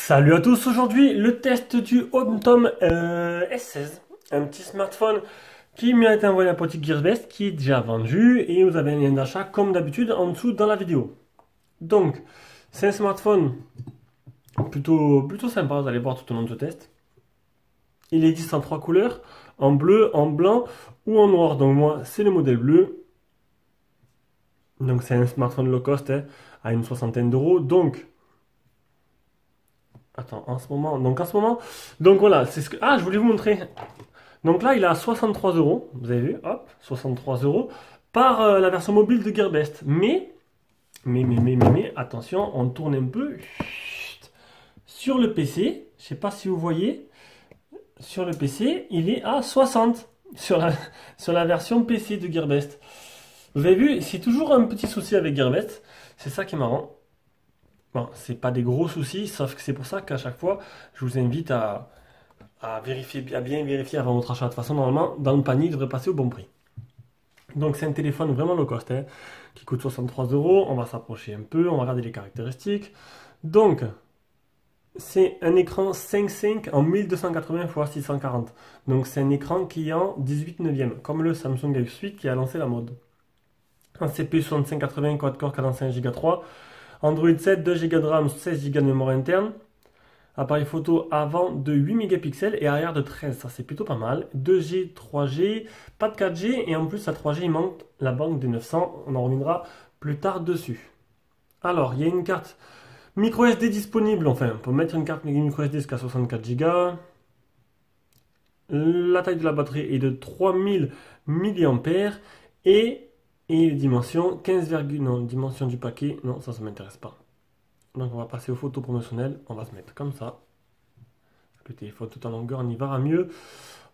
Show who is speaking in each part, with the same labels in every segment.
Speaker 1: Salut à tous, aujourd'hui le test du HomeTom S16, un petit smartphone qui m'a été envoyé à Potic Gearbest, qui est déjà vendu et vous avez un lien d'achat comme d'habitude en dessous dans la vidéo. Donc c'est un smartphone plutôt sympa, vous allez voir tout au long de ce test. Il existe en trois couleurs, en bleu, en blanc ou en noir, donc moi c'est le modèle bleu. Donc c'est un smartphone low cost à une soixantaine d'euros, donc... Attends, en ce moment, donc voilà, c'est ce que... Ah, je voulais vous montrer. Donc là, il est à 63 euros, vous avez vu, hop, 63 euros, par la version mobile de Gearbest. Mais, attention, on tourne un peu. Chut. Sur le PC, je sais pas si vous voyez, sur le PC, il est à 60, sur la version PC de Gearbest. Vous avez vu, c'est toujours un petit souci avec Gearbest, c'est ça qui est marrant. Bon, c'est pas des gros soucis, sauf que c'est pour ça qu'à chaque fois, je vous invite à vérifier, à bien vérifier avant votre achat. De toute façon, normalement, dans le panier, il devrait passer au bon prix. Donc, c'est un téléphone vraiment low cost, qui coûte 63 euros. On va s'approcher un peu, on va regarder les caractéristiques. Donc, c'est un écran 5.5 en 1280 x 640. Donc, c'est un écran qui est en 18 neuvième, comme le Samsung S8 qui a lancé la mode. Un CPU 6580 quad-core cadencé 1 Go 3. Android 7, 2 Go de RAM, 16 Go de mémoire interne. Appareil photo avant de 8 mégapixels et arrière de 13. Ça, c'est plutôt pas mal. 2G, 3G, pas de 4G. Et en plus, à 3G, il manque la banque des 900. On en reviendra plus tard dessus. Alors, il y a une carte micro SD disponible. Enfin, on peut mettre une carte micro SD jusqu'à 64 Go. La taille de la batterie est de 3000 mAh. Et les dimensions, 15, non, dimension du paquet, non, ça m'intéresse pas. Donc on va passer aux photos promotionnelles, on va se mettre comme ça. Le téléphone tout en longueur, on y verra mieux.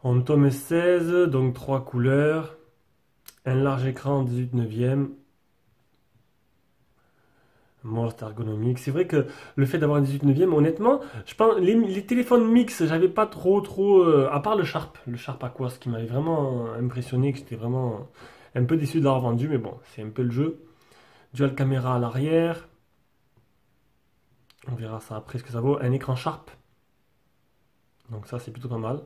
Speaker 1: En tome 16, donc 3 couleurs. Un large écran 18 neuvième. Most ergonomique. C'est vrai que le fait d'avoir un 18 neuvième, honnêtement, je pense les téléphones mix, j'avais pas trop, à part le Sharp Aquos qui m'avait vraiment impressionné, que j'étais vraiment un peu déçu de l'avoir vendu, mais bon, c'est un peu le jeu. Dual caméra à l'arrière. On verra ça après ce que ça vaut. Un écran Sharp. Donc ça c'est plutôt pas mal.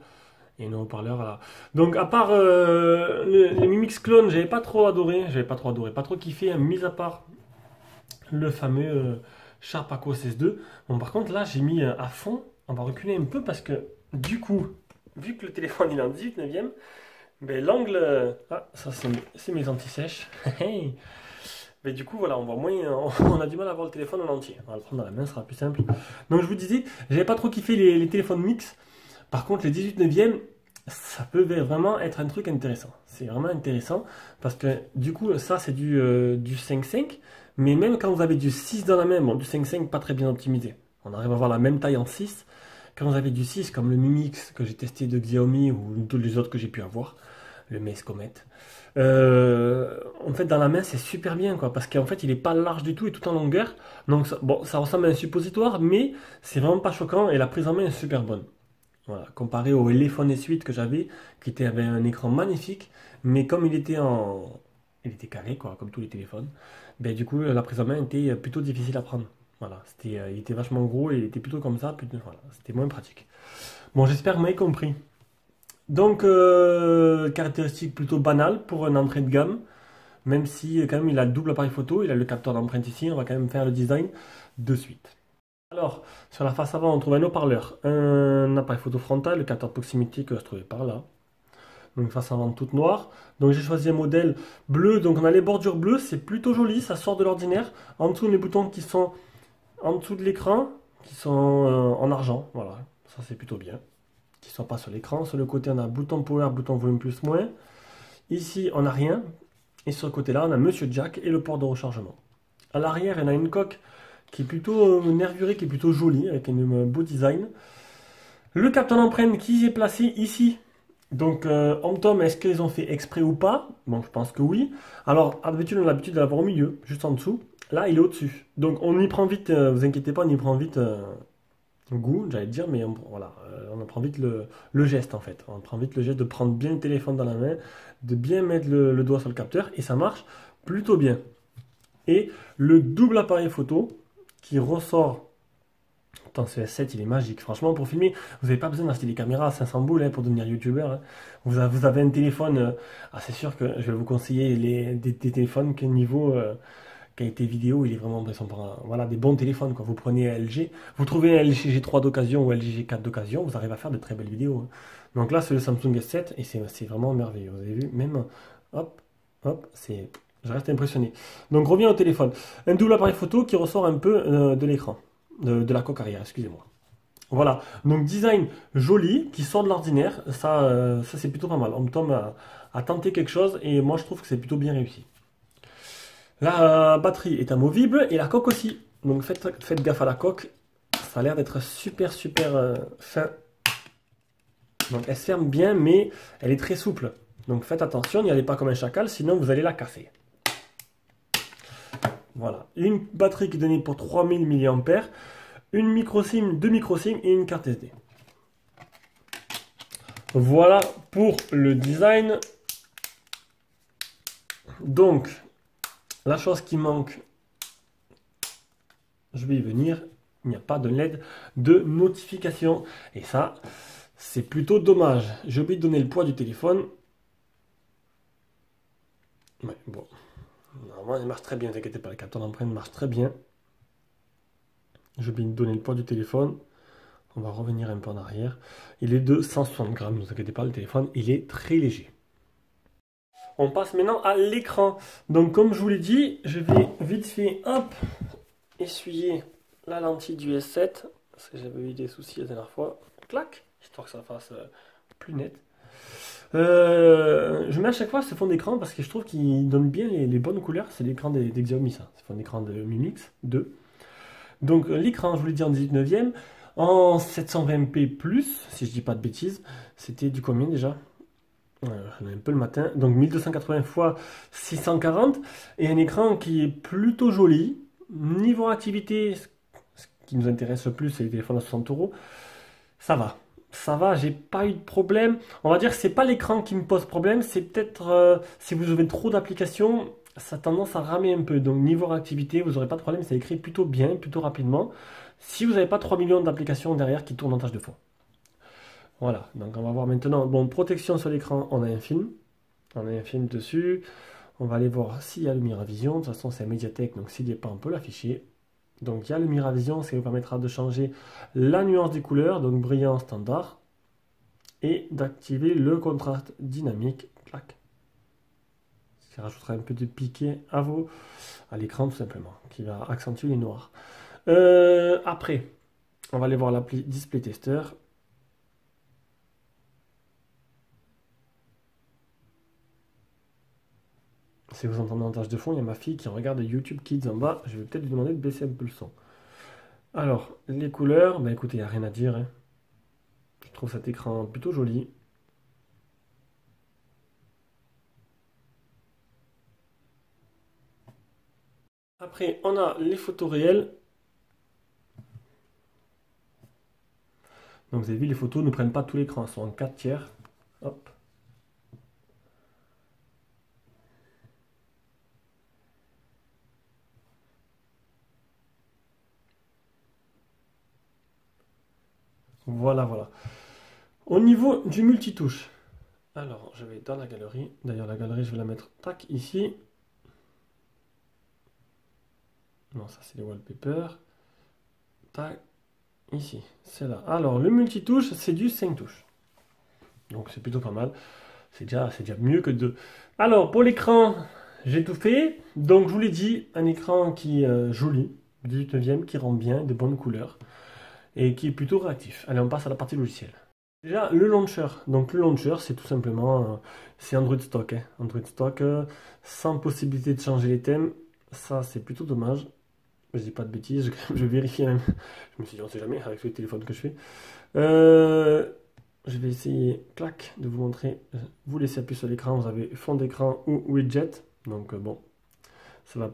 Speaker 1: Et nos haut-parleurs, voilà. Donc à part les Mi Mix Clone, j'avais pas trop adoré. Pas trop kiffé, hein, mis à part le fameux Sharp Aquos S2. Bon par contre là j'ai mis à fond. On va reculer un peu parce que du coup, vu que le téléphone il est en 18 neuvième, ben, l'angle... Ah, ça c'est mes anti-sèches. Mais du coup, voilà, on voit moins, on a du mal à voir le téléphone en entier. On va le prendre dans la main, ce sera plus simple. Donc je vous disais, j'avais pas trop kiffé les téléphones mix. Par contre, les 18 neuvième, ça peut vraiment être un truc intéressant. C'est vraiment intéressant parce que du coup, ça c'est du 5.5. Mais même quand vous avez du 6 dans la main, bon, du 5.5 pas très bien optimisé. On arrive à avoir la même taille en 6. Quand vous avez du 6 comme le Mi Mix que j'ai testé de Xiaomi ou tous les autres que j'ai pu avoir, le Maze Comet. En fait, dans la main, c'est super bien, quoi, parce qu'en fait, il est pas large du tout et tout en longueur. Donc, bon, ça ressemble à un suppositoire, mais c'est vraiment pas choquant et la prise en main est super bonne. Voilà, comparé au iPhone S8 que j'avais, avait un écran magnifique, mais comme il était carré, quoi, comme tous les téléphones, ben du coup, la prise en main était plutôt difficile à prendre. Voilà, il était vachement gros et il était plutôt comme ça, voilà, c'était moins pratique. Bon, j'espère que vous m'avez compris. Donc, caractéristique plutôt banale pour une entrée de gamme, même si quand même il a le double appareil photo, il a le capteur d'empreinte ici, on va quand même faire le design de suite. Alors, sur la face avant, on trouve un haut-parleur, un appareil photo frontal, le capteur de proximité que je trouvais par là. Donc face avant toute noire. Donc j'ai choisi un modèle bleu, donc on a les bordures bleues, c'est plutôt joli, ça sort de l'ordinaire. En dessous, les boutons qui sont en dessous de l'écran, qui sont en argent, voilà, ça c'est plutôt bien. Qui ne sont pas sur l'écran. Sur le côté, on a bouton power, bouton volume plus moins. Ici, on n'a rien. Et sur le côté là, on a Monsieur Jack et le port de rechargement. À l'arrière, on a une coque qui est plutôt nervurée, qui est plutôt jolie, avec un beau design. Le capteur d'empreinte qui est placé ici. Donc, HomeTom, est-ce qu'ils ont fait exprès ou pas? Bon, je pense que oui. Alors, d'habitude, on a l'habitude de l'avoir au milieu, juste en dessous. Là, il est au-dessus. Donc, on y prend vite, vous inquiétez pas, on y prend vite goût, j'allais dire, mais voilà, on prend vite le geste en fait. On prend vite le geste de prendre bien le téléphone dans la main, de bien mettre le doigt sur le capteur et ça marche plutôt bien. Et le double appareil photo qui ressort Pourtant, ce S7, il est magique. Franchement, pour filmer, vous n'avez pas besoin d'acheter des caméras à 500 boules hein, pour devenir youtubeur. Hein. Vous avez un téléphone. C'est sûr que je vais vous conseiller des téléphones qui niveau qualité vidéo, il est vraiment impressionnant. Voilà, des bons téléphones. Quoi. Vous prenez un LG, vous trouvez un LG G3 d'occasion ou un LG G4 d'occasion, vous arrivez à faire de très belles vidéos. Hein. Donc là, c'est le Samsung S7 et c'est vraiment merveilleux. Vous avez vu, même, hop, hop, je reste impressionné. Donc, reviens au téléphone. Un double appareil photo qui ressort un peu de l'écran, de la coque arrière, excusez-moi. Voilà, donc design joli, qui sort de l'ordinaire, ça c'est plutôt pas mal. Omtom a tenté quelque chose et moi je trouve que c'est plutôt bien réussi. La batterie est amovible et la coque aussi. Donc faites gaffe à la coque, ça a l'air d'être super fin. Donc elle se ferme bien mais elle est très souple. Donc faites attention, n'y allez pas comme un chacal, sinon vous allez la casser. Voilà, une batterie qui est donnée pour 3000 mAh, une micro SIM, deux micro SIM et une carte SD. Voilà pour le design. Donc, la chose qui manque, je vais y venir, il n'y a pas de LED de notification. Et ça, c'est plutôt dommage. J'ai oublié de donner le poids du téléphone. Ouais, bon. Normalement, il marche très bien, ne vous inquiétez pas, le capteur d'empreinte marche très bien. J'ai oublié de donner le poids du téléphone. On va revenir un peu en arrière. Il est de 160 grammes, ne vous inquiétez pas, le téléphone, il est très léger. On passe maintenant à l'écran. Donc comme je vous l'ai dit, je vais vite fait, hop, essuyer la lentille du S7. Parce que j'avais eu des soucis la dernière fois. Clac, histoire que ça fasse plus net. Je mets à chaque fois ce fond d'écran parce que je trouve qu'il donne bien les bonnes couleurs. C'est l'écran des Xiaomi, ça. C'est le fond d'écran de Mi Mix 2. Donc l'écran, je vous l'ai dit, en 18/9, en 720p+, si je dis pas de bêtises. C'était du combien déjà? J'en ai un peu le matin. Donc 1280 x 640. Et un écran qui est plutôt joli. Niveau activité, ce qui nous intéresse le plus, c'est les téléphones à 60 euros. Ça va. Ça va, j'ai pas eu de problème. On va dire que c'est pas l'écran qui me pose problème. C'est peut-être si vous avez trop d'applications, ça a tendance à ramer un peu. Donc niveau réactivité, vous n'aurez pas de problème. Ça écrit plutôt bien, plutôt rapidement. Si vous n'avez pas 3 millions d'applications derrière qui tournent en tâche de fond. Voilà, donc on va voir maintenant. Bon, protection sur l'écran, on a un film. On a un film dessus. On va aller voir s'il y a le Miravision. De toute façon, c'est un Mediatek, donc s'il n'y est pas, on peut l'afficher. Donc il y a le Miravision, ce qui vous permettra de changer la nuance des couleurs, donc brillant standard. Et d'activer le contraste dynamique. Clac. Ce qui rajoutera un peu de piqué à l'écran tout simplement, qui va accentuer les noirs. Après, on va aller voir l'appli Display Tester. Si vous entendez en tâche de fond, il y a ma fille qui regarde YouTube Kids en bas. Je vais peut-être lui demander de baisser un peu le son. Alors, les couleurs, bah écoutez, il n'y a rien à dire. Hein. Je trouve cet écran plutôt joli. Après, on a les photos réelles. Donc vous avez vu, les photos ne prennent pas tout l'écran, elles sont en 4 tiers. Hop. Voilà, voilà. Au niveau du multitouche, alors je vais dans la galerie. D'ailleurs, la galerie, je vais la mettre tac ici. Non, ça c'est les wallpapers. Tac, ici, c'est là. Alors, le multitouche, c'est du 5 touches. Donc c'est plutôt pas mal. C'est déjà mieux que 2. Alors, pour l'écran, j'ai tout fait. Donc, je vous l'ai dit, un écran qui est joli, 18/9, qui rend bien, de bonnes couleurs. Et qui est plutôt réactif. Allez, on passe à la partie logicielle. Déjà, le launcher. Donc, le launcher, c'est tout simplement, c'est Android stock. Hein. Android stock, sans possibilité de changer les thèmes. Ça, c'est plutôt dommage. Je dis pas de bêtises, je vérifie même. Je me suis dit, on sait jamais, avec le téléphone que je fais. Je vais essayer, clac, de vous montrer. Vous laissez appuyer sur l'écran, vous avez fond d'écran ou widget. Donc, bon, ça va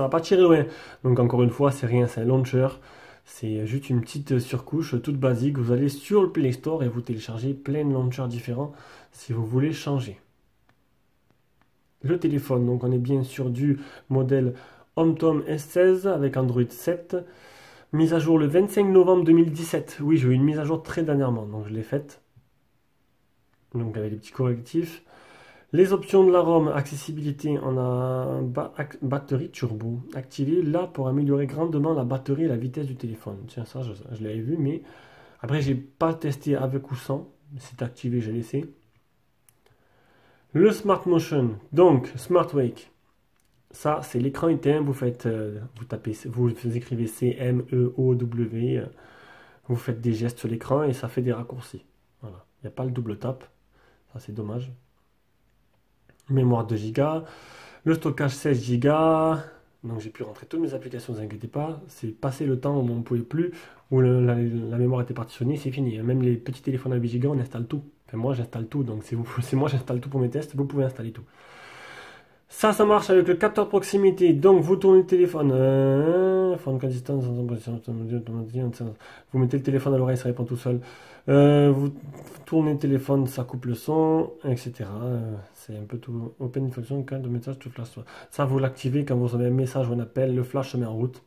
Speaker 1: pas tirer loin. Donc, encore une fois, c'est rien, c'est un launcher. C'est juste une petite surcouche toute basique. Vous allez sur le Play Store et vous téléchargez plein de launchers différents si vous voulez changer. Le téléphone, donc on est bien sur du modèle Omtom S16 avec Android 7. Mise à jour le 25 novembre 2017. Oui, j'ai eu une mise à jour très dernièrement, donc je l'ai faite. Donc avec les petits correctifs. Les options de la ROM, accessibilité, on a batterie turbo activée là pour améliorer grandement la batterie et la vitesse du téléphone. Tiens, ça je l'avais vu, mais après j'ai pas testé avec ou sans. C'est activé, j'ai laissé. Le Smart Motion, donc Smart Wake. Ça, c'est l'écran éteint. Vous faites, vous tapez, vous écrivez CMEOW. Vous faites des gestes sur l'écran et ça fait des raccourcis. Voilà. Il n'y a pas le double tap. Ça, c'est dommage. Mémoire 2 Go. Le stockage 16 Go. Donc, j'ai pu rentrer toutes mes applications, ne vous inquiétez pas. C'est passé le temps où on ne pouvait plus, où la mémoire était partitionnée, c'est fini. Même les petits téléphones à 8 Go, on installe tout. Enfin, moi, j'installe tout. Donc, c'est moi, j'installe tout pour mes tests. Vous pouvez installer tout. Ça marche avec le capteur proximité. Donc, vous tournez le téléphone. Vous mettez le téléphone à l'oreille, ça répond tout seul. Vous tournez le téléphone, ça coupe le son, etc. C'est un peu tout. Open function, quand le message tout flash. Ça, vous l'activez quand vous avez un message ou un appel. Le flash se met en route.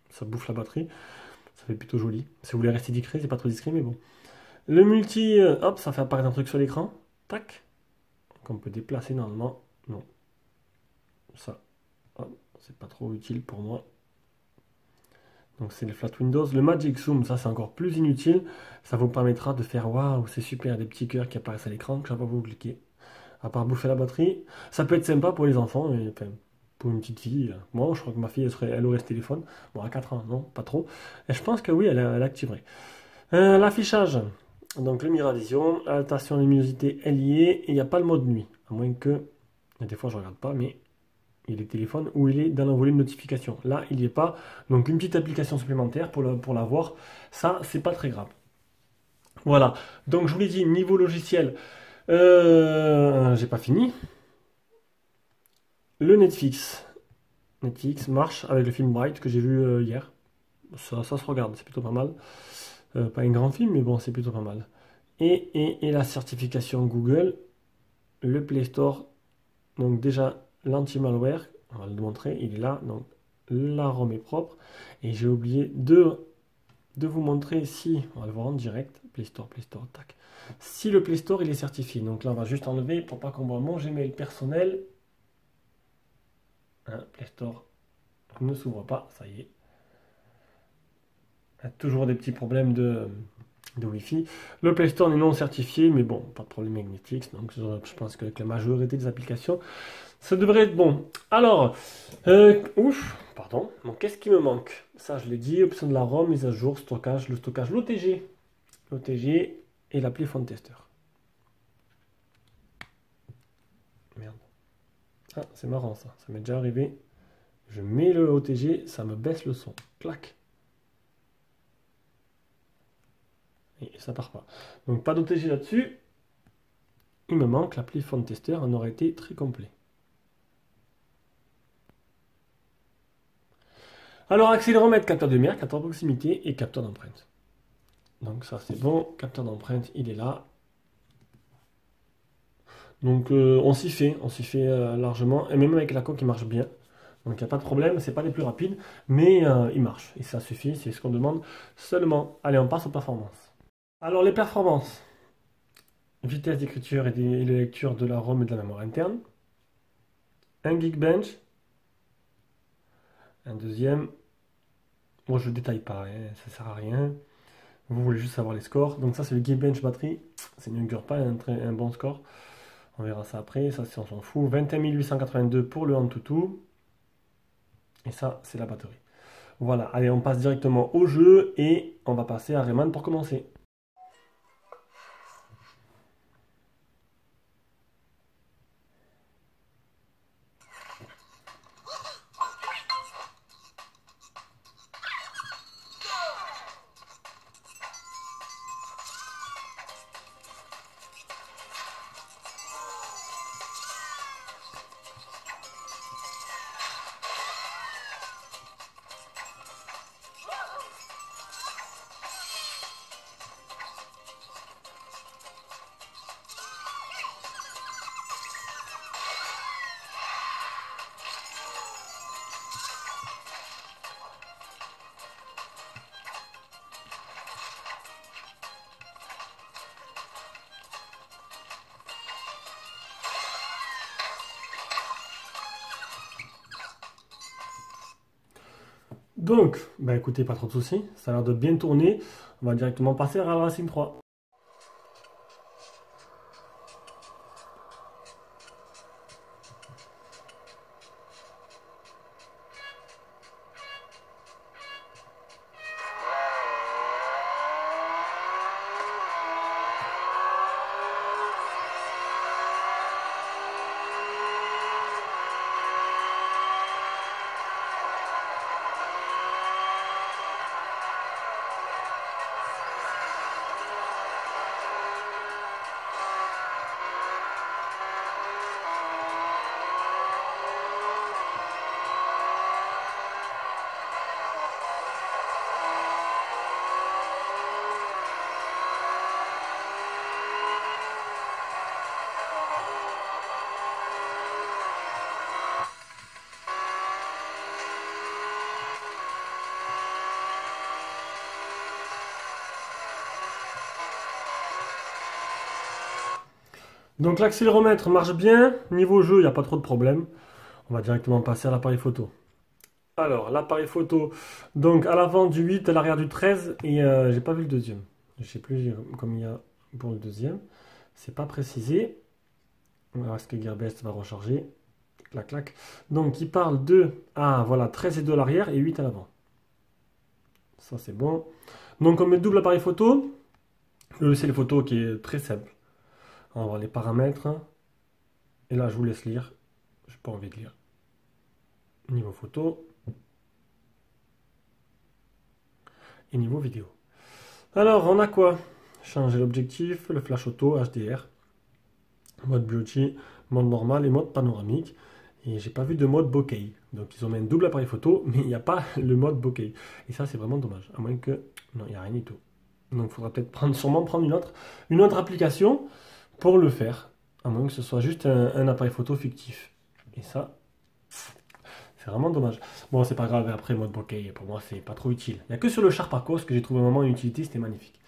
Speaker 1: Ça bouffe la batterie. Ça fait plutôt joli. Si vous voulez rester discret, c'est pas trop discret, mais bon. Le multi, hop, ça fait apparaître un truc sur l'écran. Tac. Qu'on peut déplacer normalement. Non. Ça, c'est pas trop utile pour moi. Donc c'est le flat Windows. Le Magic Zoom, ça c'est encore plus inutile. Ça vous permettra de faire waouh, c'est super, des petits cœurs qui apparaissent à l'écran que chaque fois que vous cliquez. À part bouffer la batterie, ça peut être sympa pour les enfants, et, enfin, pour une petite fille. Moi, je crois que ma fille, elle aurait ce téléphone. Bon, à 4 ans, non, pas trop. Et je pense que oui, elle activerait. L'affichage. Donc le Miravision, adaptation luminosité, elle y est. Et il n'y a pas le mode nuit. À moins que, des fois je regarde pas, mais il est téléphone ou il est dans l'envolée de notification. Là, il n'y est pas. Donc, une petite application supplémentaire pour l'avoir. Ça, c'est pas très grave. Voilà. Donc, je vous l'ai dit, niveau logiciel, j'ai pas fini. Le Netflix. Netflix marche avec le film Bright que j'ai vu hier. Ça se regarde, c'est plutôt pas mal. Pas un grand film, mais bon, c'est plutôt pas mal. Et la certification Google, le Play Store. Donc, déjà, l'anti-malware. On va le montrer, il est là, donc la ROM est propre. Et j'ai oublié de vous montrer si, on va le voir en direct, Play Store, tac. Si le Play Store il est certifié. Donc là on va juste enlever pour pas qu'on voit mon Gmail personnel. Play Store ne s'ouvre pas, ça y est. Il y a toujours des petits problèmes de Wi-Fi. Le Play Store n'est non certifié, mais bon, pas de problème avec Netflix. Donc je pense qu'avec la majorité des applications, ça devrait être bon. Alors, pardon. Donc, qu'est-ce qui me manque? Ça, je l'ai dit. Option de la ROM, mise à jour, stockage, le stockage, l'OTG. L'OTG et l'appli Phone Tester. Merde. Ah, c'est marrant ça. Ça m'est déjà arrivé. Je mets le OTG, ça me baisse le son. Clac. Et ça part pas. Donc, pas d'OTG là-dessus. Il me manque l'appli Phone Tester. On aurait été très complet. Alors, accéléromètre, capteur de lumière, capteur de proximité et capteur d'empreinte. Donc ça c'est bon, capteur d'empreinte, il est là. Donc on s'y fait largement, et même avec la coque il marche bien. Donc il n'y a pas de problème, c'est pas les plus rapides, mais il marche. Et ça suffit, c'est ce qu'on demande seulement. Allez, on passe aux performances. Alors les performances. Vitesse d'écriture et de lecture de la ROM et de la mémoire interne. Un Geekbench. Un deuxième. Moi je ne détaille pas, hein, ça sert à rien. Vous voulez juste savoir les scores. Donc ça c'est le Geekbench batterie. C'est une pas un bon score. On verra ça après. Ça on s'en fout. 21 882 pour le Antutu. Et ça c'est la batterie. Voilà, allez on passe directement au jeu et on va passer à Rayman pour commencer. Donc, bah écoutez, pas trop de soucis, ça a l'air de bien tourner. On va directement passer à la Racing 3. Donc l'accéléromètre marche bien, niveau jeu, il n'y a pas trop de problème. On va directement passer à l'appareil photo. Alors, l'appareil photo, donc à l'avant du 8, à l'arrière du 13, et j'ai pas vu le deuxième. Je sais plus comme il y a pour le deuxième. C'est pas précisé. On va voir ce que Gearbest va recharger. Clac, clac. Donc, il parle de, ah voilà, 13 et 2 à l'arrière et 8 à l'avant. Ça, c'est bon. Donc, on met double appareil photo. Le logiciel photo qui est très simple. On va voir les paramètres. Et là, je vous laisse lire. J'ai pas envie de lire. Niveau photo. Et niveau vidéo. Alors, on a quoi? Changer l'objectif, le flash auto, HDR, mode beauty, mode normal et mode panoramique. Et j'ai pas vu de mode bokeh. Donc ils ont mis un double appareil photo, mais il n'y a pas le mode bokeh. Et ça, c'est vraiment dommage. À moins que... Non, il n'y a rien du tout. Donc il faudra peut-être sûrement prendre une autre application pour le faire. À moins que ce soit juste un appareil photo fictif. Et ça, c'est vraiment dommage. Bon, c'est pas grave, après mode bokeh, pour moi, c'est pas trop utile. Il n'y a que sur le Sharp Aquos que j'ai trouvé vraiment une utilité, c'était magnifique.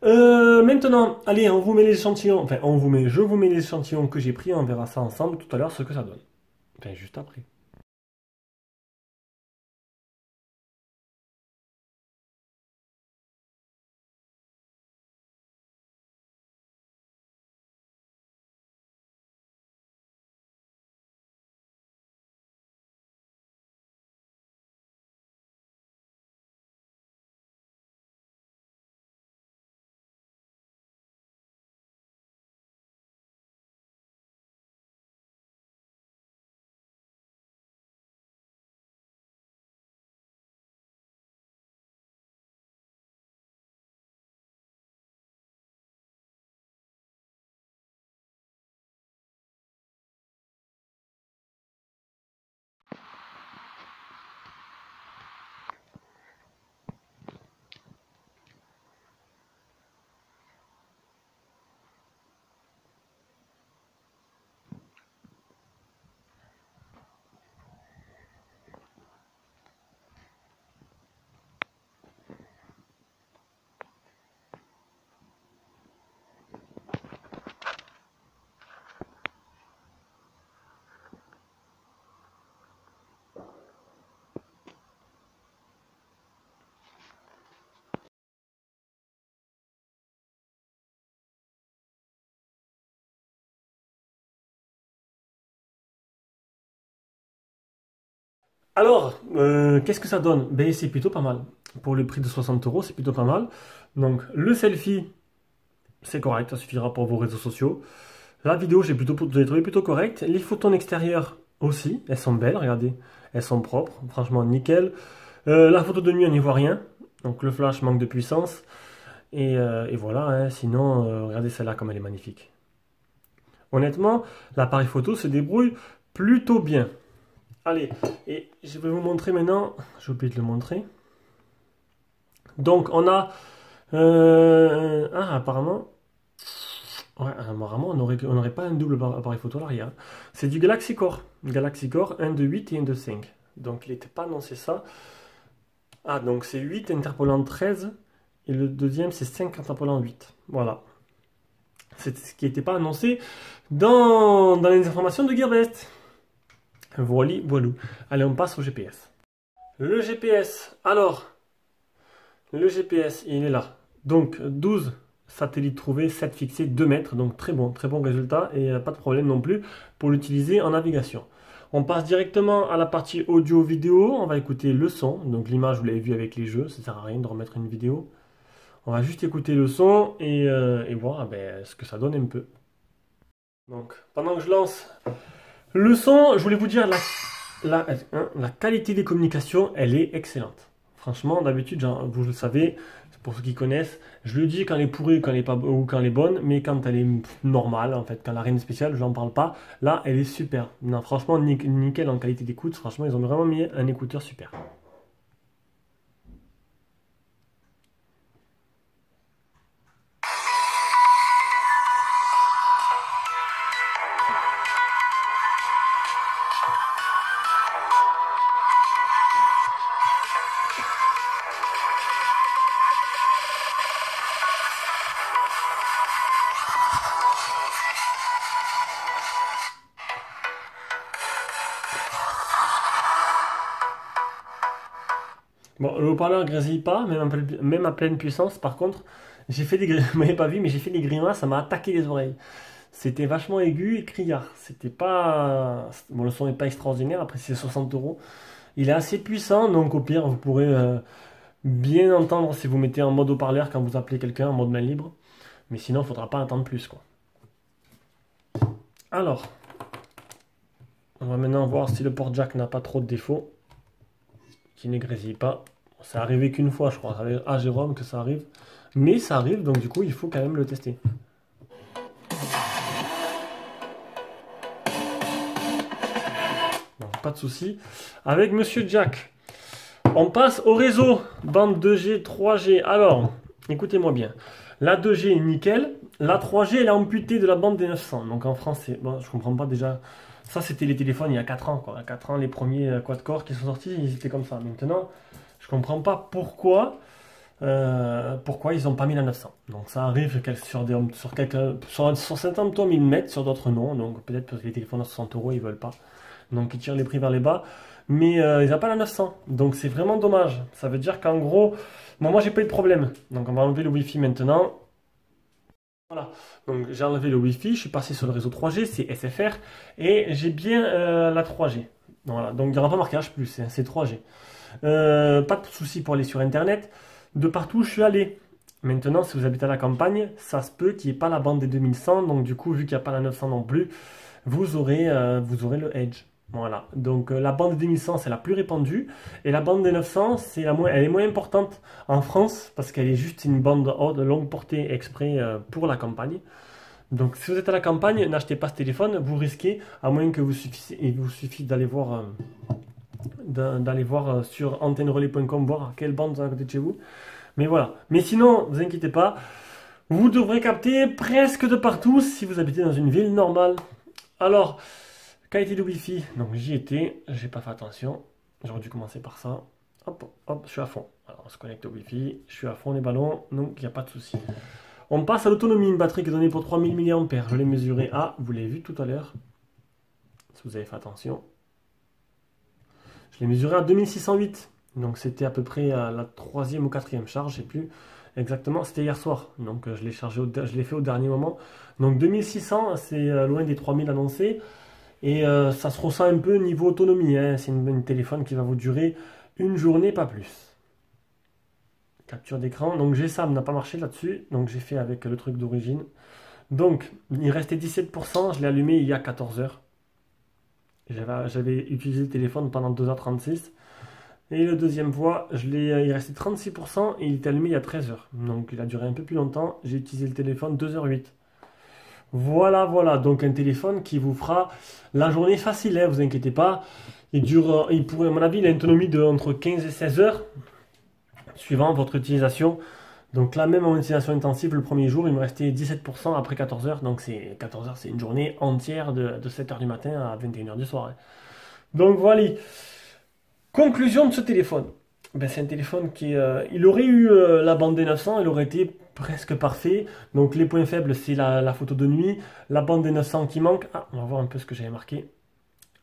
Speaker 1: Maintenant, allez, on vous met les échantillons. Enfin, je vous mets les échantillons que j'ai pris. On verra ça ensemble tout à l'heure, ce que ça donne. Enfin, juste après. Alors, qu'est-ce que ça donne? Ben, c'est plutôt pas mal. Pour le prix de 60 euros, c'est plutôt pas mal. Donc, le selfie, c'est correct, ça suffira pour vos réseaux sociaux. La vidéo, j'ai trouvé plutôt correct. Les photos en extérieur aussi, elles sont belles, regardez. Elles sont propres, franchement nickel. La photo de nuit, on n'y voit rien. Donc, le flash manque de puissance. Et voilà, hein. Sinon, regardez celle-là comme elle est magnifique. Honnêtement, l'appareil photo se débrouille plutôt bien. Allez, et je vais vous montrer maintenant, j'ai oublié de le montrer. Donc on a, apparemment, ouais, apparemment on n'aurait pas un double appareil photo à l'arrière. C'est du Galaxy Core, un de 8 et un de 5. Donc il n'était pas annoncé ça. Ah, donc c'est 8 interpolant 13, et le deuxième c'est 5 interpolant 8. Voilà. C'est ce qui n'était pas annoncé dans les informations de Gearbest. Voilà, voilà. Allez, on passe au GPS. Le GPS, alors, le GPS, il est là. Donc, 12 satellites trouvés, 7 fixés, 2 mètres. Donc, très bon résultat et pas de problème non plus pour l'utiliser en navigation. On passe directement à la partie audio-vidéo. On va écouter le son. Donc, l'image, vous l'avez vu avec les jeux. Ça ne sert à rien de remettre une vidéo. On va juste écouter le son et voir ce que ça donne un peu. Donc, pendant que je lance le son, je voulais vous dire la qualité des communications, elle est excellente. Franchement, d'habitude, vous le savez, pour ceux qui connaissent, je le dis quand elle est pourrie, quand elle est pas, ou quand elle est bonne, mais quand elle est normale, en fait, quand elle n'a rien de spécial, je n'en parle pas. Là, elle est super. Non, franchement, nickel en qualité d'écoute. Franchement, ils ont vraiment mis un écouteur super. Bon, le haut-parleur grésille pas, même à pleine puissance. Par contre, j'ai fait des grimaces, vous m'avez pas vu, mais j'ai fait des grimaces, ça m'a attaqué les oreilles. C'était vachement aigu et criard. C'était pas. Bon, le son n'est pas extraordinaire, après c'est 60 euros. Il est assez puissant, donc au pire, vous pourrez bien entendre si vous mettez en mode haut-parleur quand vous appelez quelqu'un en mode main libre. Mais sinon, il ne faudra pas attendre plus, quoi. Alors, on va maintenant voir si le port jack n'a pas trop de défauts, qui ne grésille pas. Ça arrivé qu'une fois, je crois, à Jérôme que ça arrive. Mais ça arrive, donc du coup, il faut quand même le tester. Donc, pas de souci. Avec Monsieur Jack, on passe au réseau. Bande 2G, 3G. Alors, écoutez-moi bien. La 2G est nickel. La 3G, elle est amputée de la bande des 900. Donc en français, bon, je comprends pas déjà. Ça, c'était les téléphones il y a 4 ans, quoi. Il y a 4 ans, les premiers quad-core qui sont sortis, ils étaient comme ça. Maintenant, je comprends pas pourquoi ils n'ont pas mis la 900. Donc ça arrive sur certains tomes, ils le mettent, sur d'autres non. Donc peut-être parce que les téléphones à 60 euros, ils veulent pas. Donc ils tirent les prix vers les bas. Mais ils n'ont pas la 900. Donc c'est vraiment dommage. Ça veut dire qu'en gros, bon, moi j'ai pas eu de problème. Donc on va enlever le Wi-Fi maintenant. Voilà, donc j'ai enlevé le Wi-Fi, je suis passé sur le réseau 3G, c'est SFR, et j'ai bien la 3G. Voilà, donc il n'y aura pas marqué H+, hein, c'est 3G. Pas de souci pour aller sur Internet, de partout je suis allé. Maintenant, si vous habitez à la campagne, ça se peut qu'il n'y ait pas la bande des 2100, donc du coup, vu qu'il n'y a pas la 900 non plus, vous aurez le Edge. Voilà, donc la bande des 2100 c'est la plus répandue et la bande des 900 elle est moins importante en France parce qu'elle est juste une bande de longue portée exprès pour la campagne. Donc si vous êtes à la campagne, n'achetez pas ce téléphone, vous risquez, à moins que il vous suffit d'aller voir, sur antennerelais.com voir quelle bande vous avez à côté de chez vous. Mais voilà, mais sinon, ne vous inquiétez pas, vous devrez capter presque de partout si vous habitez dans une ville normale. Alors, qualité de Wi-Fi, donc j'y étais, j'ai pas fait attention, j'aurais dû commencer par ça. Hop, hop, je suis à fond. Alors on se connecte au Wi-Fi, je suis à fond les ballons, donc il n'y a pas de souci. On passe à l'autonomie, une batterie qui est donnée pour 3000 mAh. Je l'ai mesuré à, vous l'avez vu tout à l'heure, si vous avez fait attention. Je l'ai mesuré à 2608, donc c'était à peu près à la 3e ou 4e charge, je sais plus exactement, c'était hier soir. Donc je l'ai je l'ai fait au dernier moment. Donc 2600, c'est loin des 3000 annoncés. Et ça se ressent un peu niveau autonomie, hein. C'est une téléphone qui va vous durer une journée, pas plus. Capture d'écran, donc GSAM n'a pas marché là-dessus, donc j'ai fait avec le truc d'origine. Donc il restait 17%, je l'ai allumé il y a 14 heures. J'avais utilisé le téléphone pendant 2h36. Et la deuxième fois, il restait 36% et il était allumé il y a 13 heures. Donc il a duré un peu plus longtemps, j'ai utilisé le téléphone 2h08. Voilà, voilà, donc un téléphone qui vous fera la journée facile, hein, vous inquiétez pas. Il pourrait, à mon avis, il a une autonomie de entre 15 et 16 heures, suivant votre utilisation. Donc là, même en utilisation intensive, le premier jour, il me restait 17% après 14 heures. Donc 14 heures, c'est une journée entière de 7 heures du matin à 21 heures du soir, hein. Donc voilà. Conclusion de ce téléphone. Ben, c'est un téléphone il aurait eu la bande des 900, il aurait été presque parfait. Donc les points faibles, c'est la photo de nuit, la bande des 900 qui manque. Ah, on va voir un peu ce que j'avais marqué.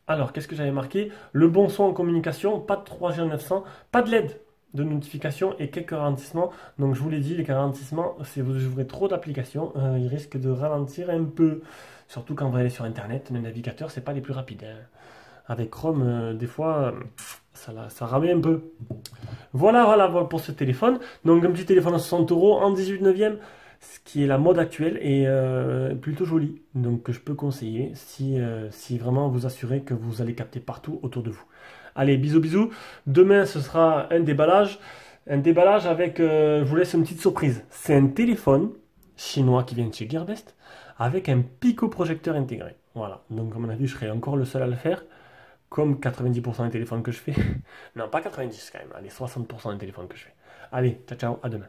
Speaker 1: Alors, qu'est-ce que j'avais marqué? Le bon son en communication, pas de 3G en 900, pas de LED de notification et quelques ralentissements. Donc, je vous l'ai dit, les ralentissements, si vous ouvrez trop d'applications, ils risquent de ralentir un peu. Surtout quand vous allez sur Internet, le navigateur, c'est pas les plus rapides, hein. Avec Chrome, des fois, ça ramait un peu. Voilà pour ce téléphone. Donc, un petit téléphone à 60 euros en 18 neuvième, ce qui est la mode actuelle et plutôt joli. Donc, que je peux conseiller si vraiment vous assurez que vous allez capter partout autour de vous. Allez, bisous, bisous. Demain, ce sera un déballage. Un déballage avec, je vous laisse une petite surprise. C'est un téléphone chinois qui vient de chez Gearbest avec un picoprojecteur intégré. Voilà. Donc, à mon avis, je serai encore le seul à le faire. Comme 90% des téléphones que je fais. Non, pas 90 quand même. Allez, 60% des téléphones que je fais. Allez, ciao, ciao, à demain.